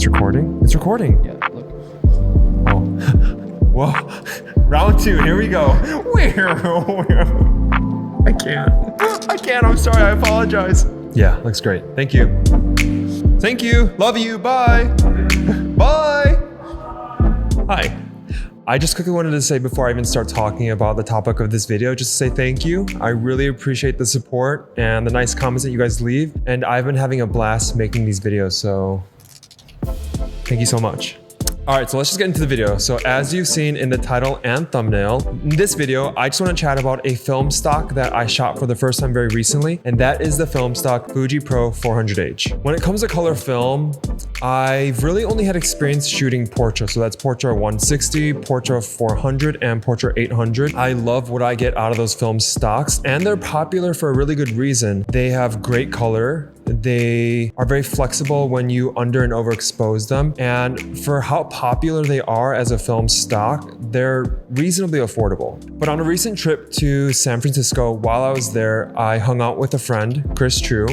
It's recording? It's recording. Yeah, look. Oh. Whoa. Round 2, here we go. I can't, I'm sorry, I apologize. Yeah, looks great. Thank you. Thank you, love you, bye. Bye. Hi. I just quickly wanted to say before I even start talking about the topic of this video, just to say thank you. I really appreciate the support and the nice comments that you guys leave. And I've been having a blast making these videos, so thank you so much. All right, so let's just get into the video. So as you've seen in the title and thumbnail, in this video, I just want to chat about a film stock that I shot for the first time very recently, and that is the film stock Fuji Pro 400H. When it comes to color film, I've really only had experience shooting Portra. So that's Portra 160, Portra 400, and Portra 800. I love what I get out of those film stocks, and they're popular for a really good reason. They have great color. They are very flexible when you under and overexpose them. And for how popular they are as a film stock, they're reasonably affordable. But on a recent trip to San Francisco, while I was there, I hung out with a friend, Chris True.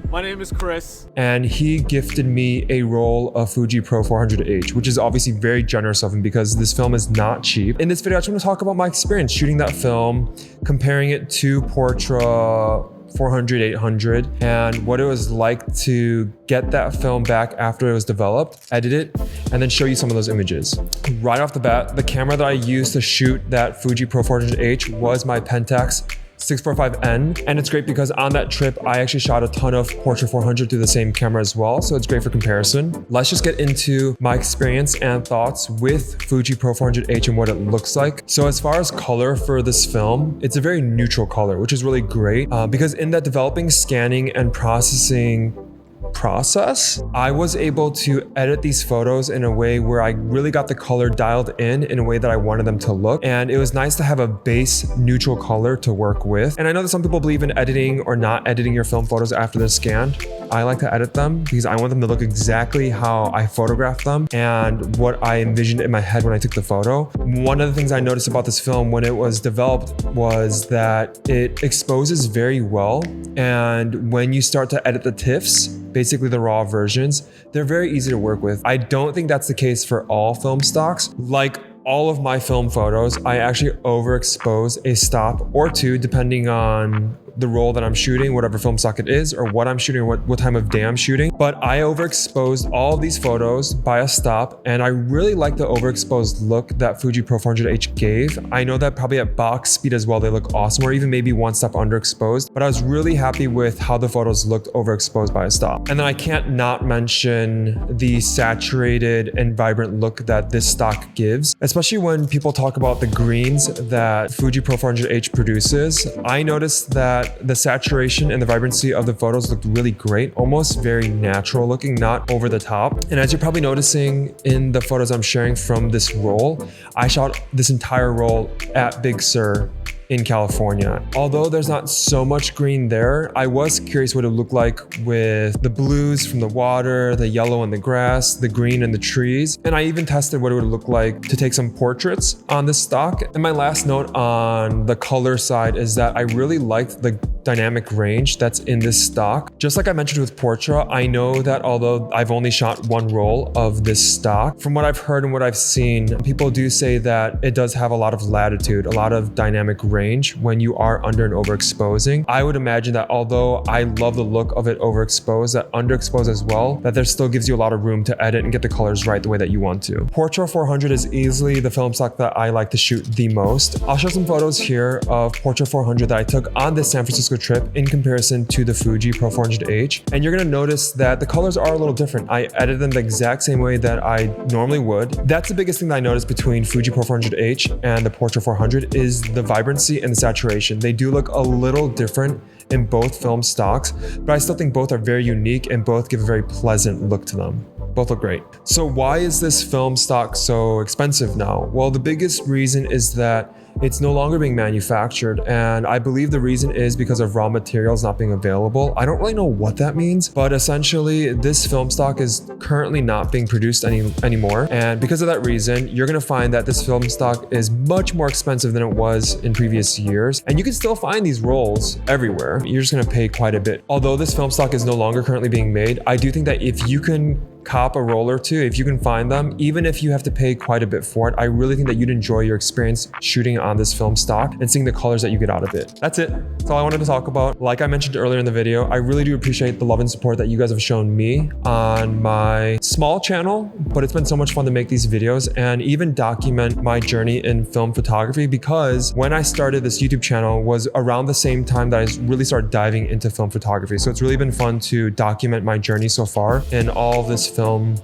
My name is Chris. And he gifted me a roll of Fuji Pro 400H, which is obviously very generous of him because this film is not cheap. In this video, I just want to talk about my experience shooting that film, comparing it to Portra 400, 800, and what it was like to get that film back after it was developed, edit it, and then show you some of those images. Right off the bat, the camera that I used to shoot that Fuji Pro 400H was my Pentax 645N, and it's great because on that trip I actually shot a ton of Portra 400 through the same camera as well, so it's great for comparison. Let's just get into my experience and thoughts with Fuji Pro 400H and what it looks like. So as far as color for this film, it's a very neutral color, which is really great because in that developing, scanning, and processing process, I was able to edit these photos in a way where I really got the color dialed in a way that I wanted them to look. And it was nice to have a base neutral color to work with. And I know that some people believe in editing or not editing your film photos after they're scanned. I like to edit them because I want them to look exactly how I photographed them and what I envisioned in my head when I took the photo. One of the things I noticed about this film when it was developed was that it exposes very well. And when you start to edit the TIFFs, basically the raw versions, they're very easy to work with. I don't think that's the case for all film stocks. Like all of my film photos, I actually overexpose a stop or two depending on the role that I'm shooting, whatever film stock it is, or what I'm shooting, or what time of day I'm shooting. But I overexposed all of these photos by a stop, and I really like the overexposed look that Fuji Pro 400H gave. I know that probably at box speed as well, they look awesome, or even maybe one step underexposed, but I was really happy with how the photos looked overexposed by a stop. And then I can't not mention the saturated and vibrant look that this stock gives, especially when people talk about the greens that Fuji Pro 400H produces. I noticed that the saturation and the vibrancy of the photos looked really great, almost very natural looking, not over the top. And as you're probably noticing in the photos I'm sharing from this roll, I shot this entire roll at Big Sur in California. Although there's not so much green there, I was curious what it would look like with the blues from the water, the yellow in the grass, the green in the trees. And I even tested what it would look like to take some portraits on this stock. And my last note on the color side is that I really liked the dynamic range that's in this stock. Just like I mentioned with Portra, I know that although I've only shot one roll of this stock, from what I've heard and what I've seen, people do say that it does have a lot of latitude, a lot of dynamic range when you are under and overexposing. I would imagine that although I love the look of it overexposed, that underexposed as well, that there still gives you a lot of room to edit and get the colors right the way that you want to. Portra 400 is easily the film stock that I like to shoot the most. I'll show some photos here of Portra 400 that I took on this San Francisco trip in comparison to the Fuji Pro 400H. And you're gonna notice that the colors are a little different. I edited them the exact same way that I normally would. That's the biggest thing that I noticed between Fuji Pro 400H and the Portra 400 is the vibrancy and the saturation. They do look a little different in both film stocks, but I still think both are very unique and both give a very pleasant look to them. Both look great. So why is this film stock so expensive now? Well, the biggest reason is that it's no longer being manufactured, and I believe the reason is because of raw materials not being available. I don't really know what that means, but essentially this film stock is currently not being produced anymore. And because of that reason, you're gonna find that this film stock is much more expensive than it was in previous years. And you can still find these rolls everywhere. You're just gonna pay quite a bit. Although this film stock is no longer currently being made, I do think that if you can cop a roll or two if you can find them, even if you have to pay quite a bit for it. I really think that you'd enjoy your experience shooting on this film stock and seeing the colors that you get out of it. That's it. That's all I wanted to talk about. Like I mentioned earlier in the video, I really do appreciate the love and support that you guys have shown me on my small channel, but it's been so much fun to make these videos and even document my journey in film photography, because when I started this YouTube channel was around the same time that I really started diving into film photography. So it's really been fun to document my journey so far in all this film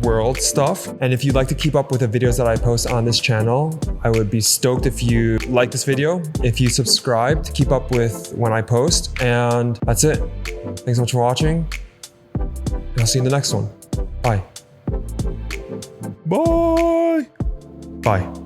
world stuff. And if you'd like to keep up with the videos that I post on this channel, I would be stoked if you like this video, if you subscribe to keep up with when I post. And that's it. Thanks so much for watching. And I'll see you in the next one. Bye. Bye. Bye.